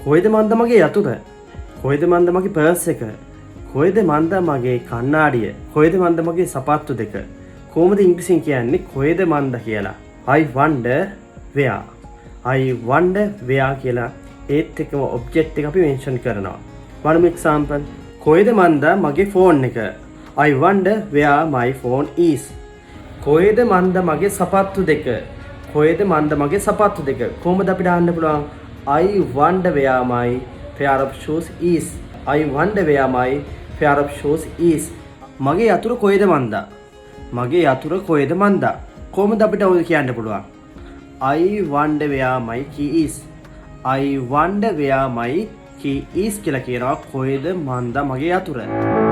කොයිද මන්ද මගේ යතුර? කොයිද මන්ද මගේ පර්ස් එක? කොයිද මන්ද මගේ කණ්ණාඩිය? කොයිද මන්ද මගේ සපත්තු දෙක? කොහොමද ඉංග්‍රීසියෙන් කියන්නේ කොයිද මන්ද කියලා? I wonder where. I wonder where කියලා ඒත් එක්කම ඔබ්ජෙක්ට් එක අපි මෙන්ෂන් කරනවා. one example. කොයිද මන්ද මගේ ෆෝන් එක? I wonder where my phone is. කොයිද මන්ද මගේ සපත්තු දෙක? කොයිද මන්ද මගේ සපත්තු දෙක? කොහොමද අපිට අහන්න පුළුවන්? I wonder where my pair of shoes is. I wonder where my pair of shoes is. මගේ යතුර කොයිද මන්ද? මගේ යතුර කොයිද මන්ද? කොහොමද අපිට ඔය කියන්න පුළුවන්? I wonder where my key is. I wonder where my key is කියලා කියනවා කොයිද මන්ද මගේ යතුර?